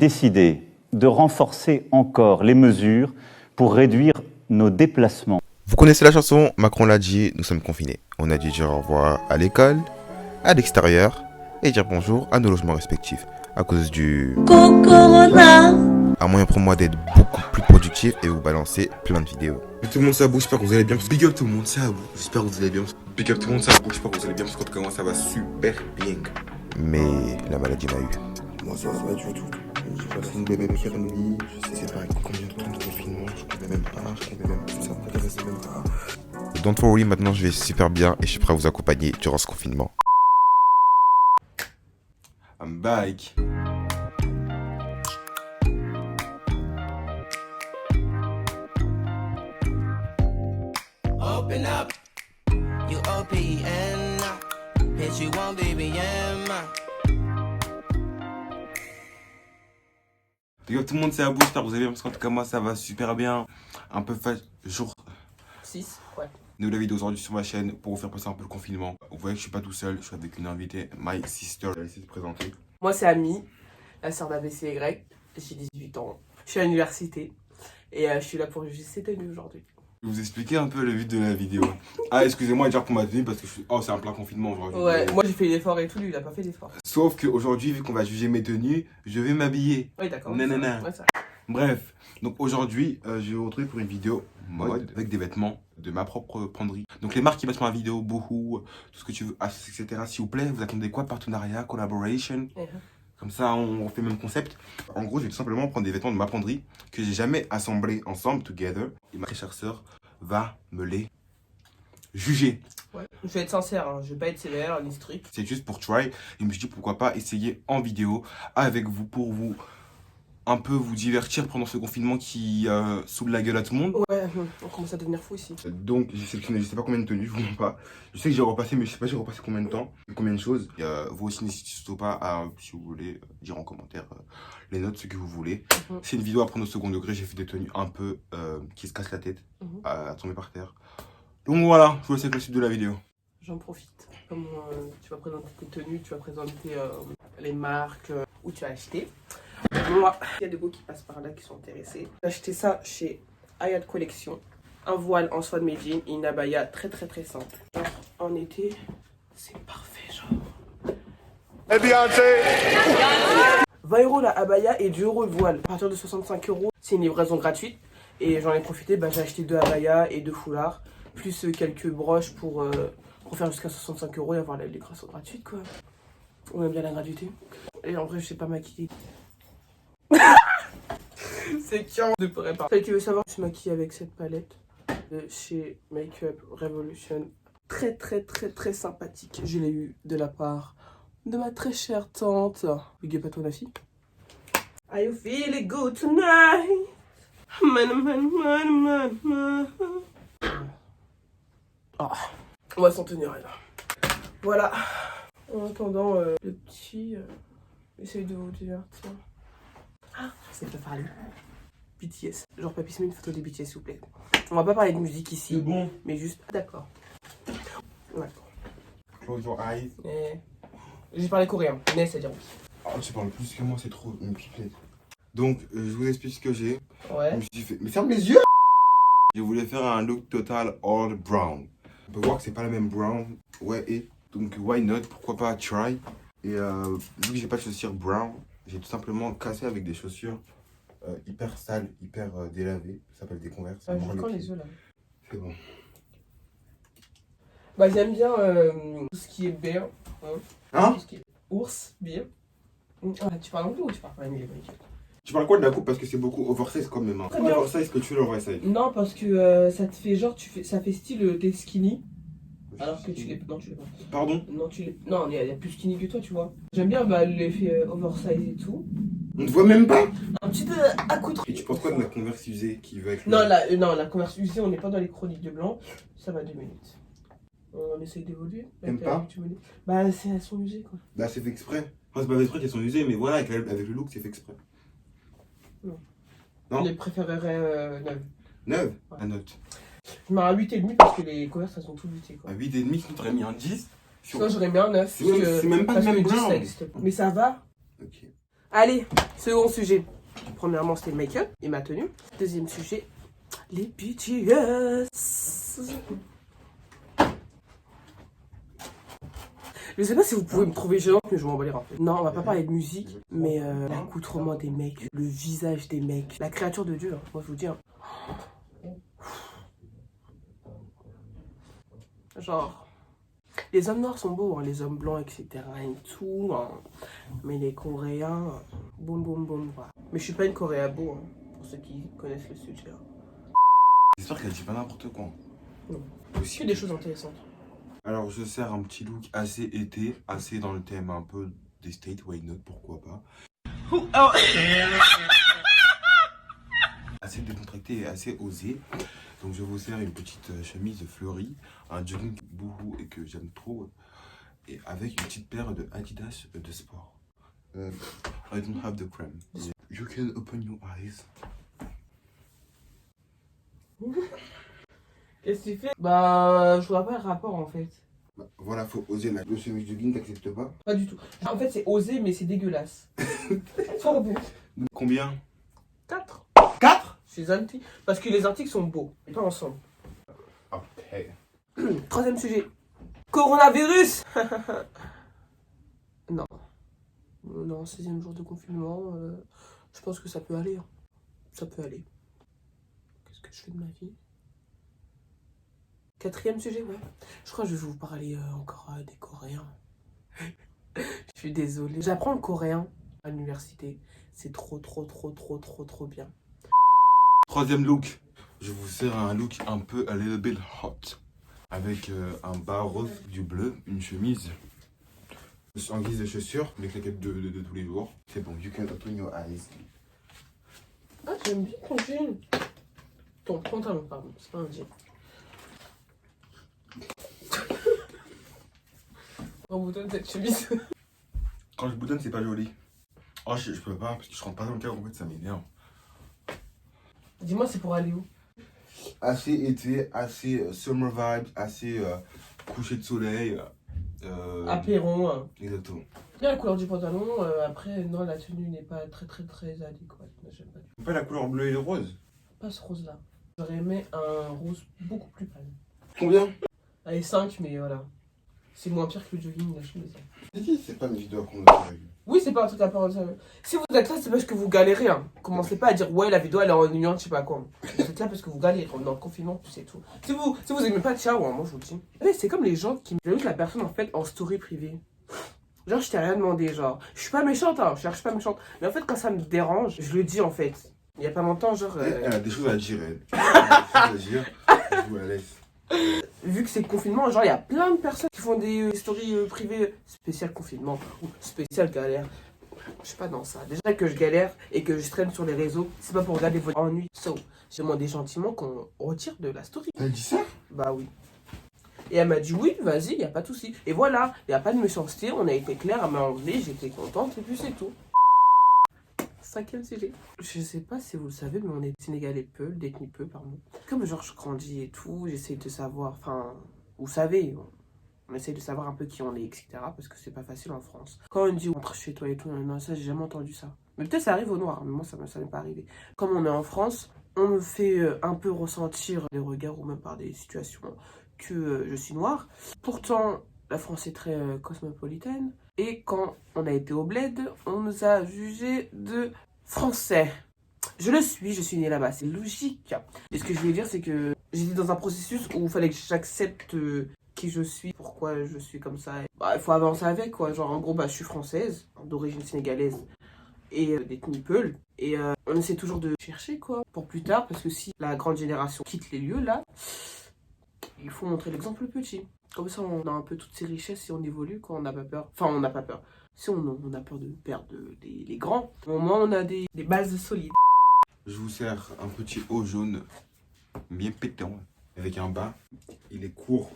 décidé de renforcer encore les mesures pour réduire nos déplacements. Vous connaissez la chanson, Macron l'a dit, nous sommes confinés. On a dû dire au revoir à l'école, à l'extérieur et dire bonjour à nos logements respectifs à cause du Corona. Un moyen pour moi d'être beaucoup plus productif et vous balancer plein de vidéos. Tout le monde ça bouge, j'espère que vous allez bien. Big up tout le monde ça bouge, j'espère que vous allez bien. Big up tout le monde ça bouge, j'espère que vous allez bien parce qu'en tout cas moi ça va super bien. Mais la maladie m'a eu. Moi ça va pas du tout. J'ai passé une bébé pire nuit, je sais pas combien de temps de confinement, je savais même pas, ça m'intéressait même pas. Don't worry, maintenant je vais super bien et je suis prêt à vous accompagner durant ce confinement. I'm back. Open up, you OPN, bitch you want BBM. Big up tout le monde ça bouge, j'espère que vous allez bien parce qu'en tout cas moi ça va super bien. Un peu jour 6, ouais. Nouvelle vidéo aujourd'hui sur ma chaîne pour vous faire passer un peu le confinement. Vous voyez que je suis pas tout seul, je suis avec une invitée, my sister. Je vais essayer de se présenter. Moi, c'est Ami, la sœur d'ABCY. J'ai 18 ans. Je suis à l'université. Et je suis là pour juger ses tenues aujourd'hui. Je vais vous expliquer un peu le but de la vidéo. Ah, excusez-moi déjà pour ma tenue parce que je suis... Oh, c'est un plein confinement aujourd'hui. Ouais, moi j'ai fait l'effort et tout, lui il a pas fait l'effort. Sauf qu'aujourd'hui, vu qu'on va juger mes tenues, je vais m'habiller. Oui, d'accord. Nanana. Ouais, ça. Bref, donc aujourd'hui, je vais vous retrouver pour une vidéo mode avec des vêtements de ma propre penderie. Donc les marques qui passent sur la vidéo, Boohoo, tout ce que tu veux, etc. S'il vous plaît, vous attendez quoi? Partenariat, collaboration? Comme ça, on refait le même concept. En gros, je vais tout simplement prendre des vêtements de ma penderie que j'ai jamais assemblés ensemble, together. Et ma très chère sœur va me les juger. Ouais. Je vais être sincère, hein. Je vais pas être sévère ni strict. C'est juste pour try. Et je me suis dit pourquoi pas essayer en vidéo avec vous pour vous un peu vous divertir pendant ce confinement qui saoule la gueule à tout le monde. Ouais, on commence à devenir fou ici. Donc j'ai sélectionné je sais pas combien de tenues, je vous mens pas. Je sais que j'ai repassé mais je sais pas j'ai repassé combien de temps, combien de choses. Et, vous aussi n'hésitez surtout pas à, si vous voulez, dire en commentaire les notes, ce que vous voulez. C'est une vidéo à prendre au second degré, j'ai fait des tenues un peu qui se cassent la tête, à tomber par terre. Donc voilà, je vous laisse avec le suite de la vidéo. J'en profite. Comme tu vas présenter tes tenues, tu vas présenter les marques où tu as acheté. Moi, il y a des gars qui passent par là qui sont intéressés. J'ai acheté ça chez Hayat Collection. Un voile en soie de Medellin et une abaya très simple. Genre, en été, c'est parfait, genre. Et Beyoncé 20 € la abaya et 2 € le voile. À partir de 65 €, c'est une livraison gratuite. Et j'en ai profité, j'ai acheté 2 abayas et 2 foulards. Plus quelques broches pour faire jusqu'à 65 € et avoir la livraison gratuite, quoi. On aime bien la gratuité. Et en vrai, je sais pas maquiller. C'est chiant de préparer. Tu veux savoir, je me maquille avec cette palette de chez Makeup Revolution. Très sympathique. Je l'ai eu de la part de ma très chère tante. Big up à toi, ma fille. Are you feeling good tonight? Oh, on va s'en tenir là. Voilà. En attendant, le petit essaye de vous divertir. Ah, c'est pas parler. BTS. Genre, papy, mets une photo des BTS, s'il vous plaît. On va pas parler de musique ici. C'est bon. Mais juste. Ah, d'accord. Ouais. Close your eyes. J'ai parlé coréen. Mais c'est-à-dire oui. Oh, tu parles plus que moi, c'est trop une pipette. Donc, je vous explique ce que j'ai. Ouais. Je me suis fait... Mais ferme les yeux. Je voulais faire un look total all brown. On peut voir que c'est pas la même brown. Ouais, et donc, why not? Pourquoi pas try? Et vu que j'ai pas de chaussures brown, j'ai tout simplement cassé avec des chaussures hyper sales, hyper délavées. Ça s'appelle des Converse. J'ai quand les yeux là. C'est bon. Bah, j'aime bien tout ce qui est bear. Hein? Tout ce qui est ours, bear. Ah, tu parles anglais ou tu parles pas anglais? Tu parles quoi de la coupe? Parce que c'est beaucoup oversize quand même. Hein. Très bien. Oversize que tu veux l'oversize. Non, parce que ça te fait genre, ça fait style t'es skinny. Alors que tu l'es pas. Non, tu l'es pas. Pardon? Non, tu l'es. Non, il y a plus skinny que toi, tu vois. J'aime bien l'effet oversize et tout. On te voit même pas? Un petit peu accoutré. Et tu penses quoi de la Converse usée qui va avec Non, la Converse usée, on n'est pas dans les chroniques de blanc. Ça va 2 minutes. On essaye d'évoluer. T'aimes pas? Bah, elles sont usées, quoi. Bah, c'est fait exprès. Enfin, c'est pas fait exprès qu'elles sont usées, mais voilà, avec le look, c'est fait exprès. Non. Non? Je les préférerais neuves. 9? Ouais. La note. Je mets un 8,5 parce que les Converse, elles sont toutes usées, quoi. À 8,5, sinon t'aurais mis un 10. Sinon, j'aurais mis un 9. C'est même pas le même brown. Mais ça va. Ok. Allez, second sujet. Premièrement, c'était le make-up et ma tenue. Deuxième sujet, les BTS. Je sais pas si vous pouvez me trouver gênante, mais je vais m'en balayer en fait. Non, on va pas parler de musique, mais l'accoutrement des mecs, le visage des mecs, la créature de Dieu, hein, moi je vous dis. Hein. Genre, les hommes noirs sont beaux, hein, les hommes blancs, etc. et tout, hein. Mais les Coréens, boum boum boum. Voilà. Mais je suis pas une Coréabo, hein, pour ceux qui connaissent le sujet. Hein. J'espère qu'elle dit pas n'importe quoi. Non. Aussi Que des choses intéressantes. Alors, je sers un petit look assez été, assez dans le thème un peu des States, why not, pourquoi pas. Assez décontracté et assez osé. Donc, je vous sers une petite chemise fleurie, un jogging bouhou et que j'aime trop, et avec une petite paire de Adidas de sport. I don't have the cream. You can open your eyes. Qu'est-ce que tu fais? Bah, je vois pas le rapport en fait. Bah, voilà, faut oser. Le chemise jogging, t'acceptes pas? Pas du tout. En fait, c'est osé, mais c'est dégueulasse. Fort beau. Combien? 4. 4? C'est anti. Parce que les articles sont beaux. Et pas ensemble. Ok. Troisième sujet. Coronavirus. Non. Non, 6e jour de confinement. Je pense que ça peut aller. Hein. Ça peut aller. Qu'est-ce que je fais de ma vie? 4e sujet, ouais. Je crois que je vais vous parler encore des Coréens. Je suis désolée. J'apprends le coréen à l'université. C'est trop bien. Troisième look. Je vous sers un look un peu a little bit hot. Avec un bas rose, du bleu, une chemise. En guise de chaussures, les claquettes de tous les jours. C'est bon, you can open your eyes. Ah, j'aime bien ton jean. Ton pantalon, pardon. C'est pas un jean. On vous donne cette chemise. Quand je boutonne, c'est pas joli. Oh, je peux pas, parce que je rentre pas dans le cadre, en fait, ça m'énerve. Dis-moi, c'est pour aller où? Assez été, assez summer vibe, assez coucher de soleil. Apéron. Hein. Exactement. Bien la couleur du pantalon. Après, non, la tenue n'est pas très adéquate. J'aime pas du tout. Pas la couleur bleue et le rose. Pas ce rose-là. J'aurais aimé un rose beaucoup plus pâle. Combien? Allez, 5, mais voilà. C'est moins pire que le jogging, la chemise. J'ai dit, c'est pas une vidéo qu'on a fait. Oui, c'est pas un truc à part. Si vous êtes là, c'est parce que vous galérez. Hein. Commencez pas à dire, ouais, la vidéo elle est ennuyante, je sais pas quoi. Vous êtes là parce que vous galérez. Dans le confinement, c'est tout. Si vous aimez pas, ciao, hein, moi je vous le dis. Ouais, c'est comme les gens qui ajoutent la personne en fait en story privée. Genre, je t'ai rien demandé, genre. Je suis pas méchante, hein, je cherche pas méchante. Mais en fait, quand ça me dérange, je le dis en fait. Il y a pas longtemps, genre. Elle a des choses à dire, elle. Elle a des choses à dire. Je vous la laisse. Vu que c'est le confinement, genre il y a plein de personnes qui font des stories privées spécial confinement ou spécial galère. Je suis pas dans ça. Déjà que je galère et que je traîne sur les réseaux, c'est pas pour regarder votre ennui. So, j'ai demandé gentiment qu'on retire de la story. Elle dit ça? Bah oui. Et elle m'a dit oui, vas-y, y a pas de souci. Et voilà, y a pas de méchanceté, on a été clair, elle m'a enlevé, j'étais contente et puis c'est tout. 5e sujet. Je sais pas si vous le savez, mais on est sénégalais peu, détenu peu, pardon. Comme genre je grandis et tout, j'essaie de savoir, enfin, vous savez, on essaie de savoir un peu qui on est, etc. Parce que c'est pas facile en France. Quand on dit rentre chez toi et tout, non, ça j'ai jamais entendu ça. Mais peut-être ça arrive au noir, mais moi ça m'est pas arrivé. Comme on est en France, on me fait un peu ressentir des regards ou même par des situations que je suis noire. Pourtant, la France est très cosmopolitaine. Et quand on a été au bled, on nous a jugés de français. Je suis né là-bas, c'est logique. Et ce que je voulais dire, c'est que j'étais dans un processus où il fallait que j'accepte qui je suis, pourquoi je suis comme ça. Bah, il faut avancer avec, quoi. Genre, en gros, bah, je suis française, d'origine sénégalaise et d'ethnie Peul. Et on essaie toujours de chercher, quoi, pour plus tard, parce que si la grande génération quitte les lieux, là, il faut montrer l'exemple petit. Comme ça, on a un peu toutes ces richesses et on évolue quand on n'a pas peur. Enfin, on n'a pas peur. Si on a peur de perdre les grands, au moins on a des bases solides. Je vous sers un petit haut jaune, bien pétant, avec un bas. Il est court,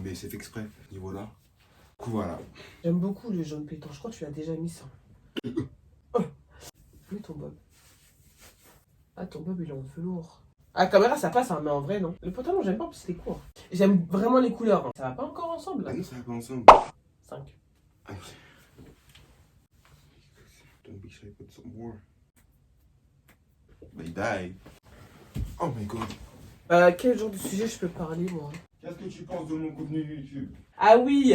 mais c'est fait exprès, à ce niveau-là. Du coup, voilà. J'aime beaucoup le jaune pétant. Je crois que tu l'as déjà mis ça. Mets ton bob. Ah, ton bob, il est en velours. À la caméra, ça passe, hein, mais en vrai, non. Le pantalon, j'aime pas parce que c'est court. J'aime vraiment les couleurs. Hein. Ça va pas encore ensemble, là. Ah non, ça va pas ensemble. 5. Ok. Don't be shy, put some more. But he died. Oh my god. Quel genre de sujet je peux parler, moi? Qu'est-ce que tu penses de mon contenu YouTube? Ah oui,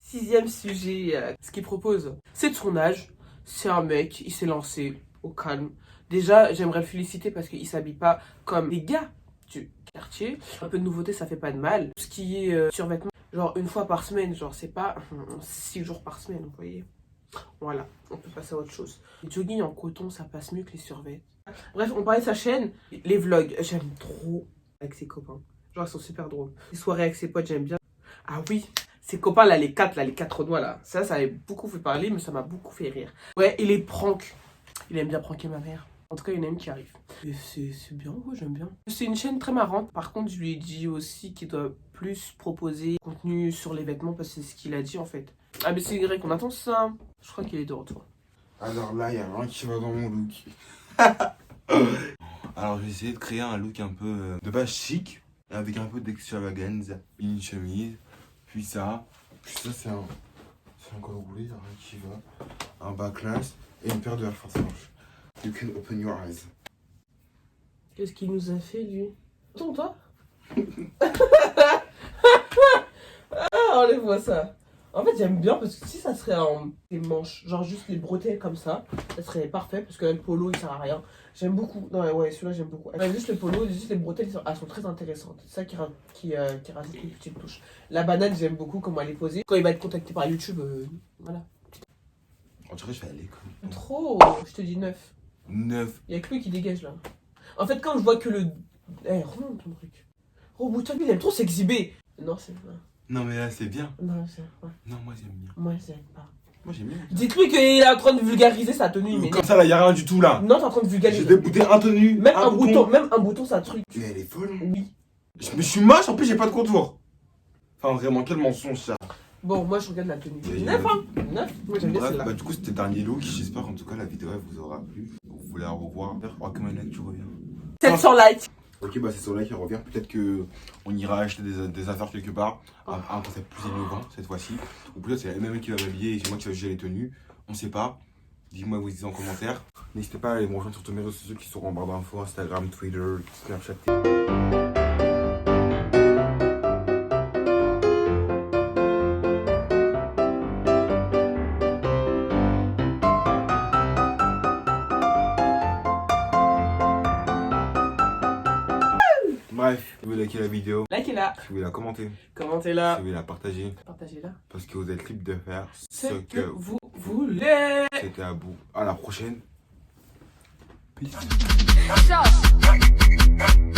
6e sujet. Ce qu'il propose, c'est de son âge. C'est un mec, il s'est lancé au calme. Déjà, j'aimerais le féliciter parce qu'il s'habille pas comme les gars du quartier. Un peu de nouveauté, ça fait pas de mal. Ce qui est survêtement, genre une fois par semaine, genre c'est pas 6 jours par semaine, vous voyez. Voilà, on peut passer à autre chose. Les jogging en coton, ça passe mieux que les survêtements. Bref, on parlait de sa chaîne, les vlogs, j'aime trop avec ses copains. Genre, ils sont super drôles. Les soirées avec ses potes, j'aime bien. Ah oui, ses copains, là, les quatre doigts, là. Ça avait beaucoup fait parler, mais ça m'a beaucoup fait rire. Ouais, et les pranks. Il aime bien pranker ma mère. En tout cas, il y en a une qui arrive. Et c'est bien, ouais, j'aime bien. C'est une chaîne très marrante. Par contre, je lui ai dit aussi qu'il doit plus proposer contenu sur les vêtements parce que c'est ce qu'il a dit, en fait. Ah, mais c'est vrai qu'on attend ça. Je crois qu'il est de retour. Alors là, il y a rien qui va dans mon look. Alors, je vais essayer de créer un look un peu de base chic, avec un peu d'extravagance. Une chemise, puis ça c'est un col roulé, il n'y a rien qui va. Un bas classe et une paire de Air Force blanches. You can open your eyes. Qu'est-ce qu'il nous a fait, lui? Attends, toi. Ah, enlève-moi ça. En fait, j'aime bien parce que si ça serait en des manches, genre juste les bretelles comme ça serait parfait parce que là, le polo il sert à rien. J'aime beaucoup. Non, ouais, celui-là j'aime beaucoup. Juste le polo, juste les bretelles, elles sont très intéressantes. C'est ça qui rajoute une petite touche. La banane, j'aime beaucoup comment elle est posée. Quand il va être contacté par YouTube, voilà. On dirait que je vais à l'école. Trop, je te dis 9. 9. Il y a que lui qui dégage là. En fait, quand je vois que le. Eh, remonte ton truc. Robusta, lui, il aime trop s'exhiber. Non, c'est pas. Non, mais là, c'est bien. Non, c'est pas. Non, moi, j'aime bien. Moi, j'aime pas. Moi, j'aime bien. Dites-lui qu'il est en train de vulgariser sa tenue. Mais Comme ça, là, il n'y a rien du tout, là. non, t'es en train de vulgariser. J'ai débouté un tenue. Même un bouton, c'est un truc. Mais elle est folle. Oui. Je suis moche, en plus, j'ai pas de contour. Enfin, vraiment, quel mensonge, ça. Bon, moi, je regarde la tenue. Oui, 9, hein 9. Moi, j'aime bien Bref, celle-là. bah, du coup, c'était le dernier look. J'espère en tout cas la vidéo elle vous aura plu. Vous voulez la revoir. Oh, comme un like, tu reviens. 700 likes. Ok, bah c'est sur là qui revient. Peut-être que on ira acheter des affaires quelque part. Un concept plus innovant cette fois-ci. Ou peut-être c'est la même qui va m'habiller et c'est moi qui va juger les tenues. On sait pas. Dites-moi vos idées en commentaire. N'hésitez pas à aller me rejoindre sur tous mes réseaux sociaux qui seront en barre d'infos, Instagram, Twitter, Snapchat. Bref, si vous voulez liker la vidéo, Likez-la. si vous voulez la commenter, si Commentez-la. vous voulez la partager, Partagez-la. parce que vous êtes libre de faire Ce ce que que vous voulez. c'était à bout. À la prochaine. Peace. Shush.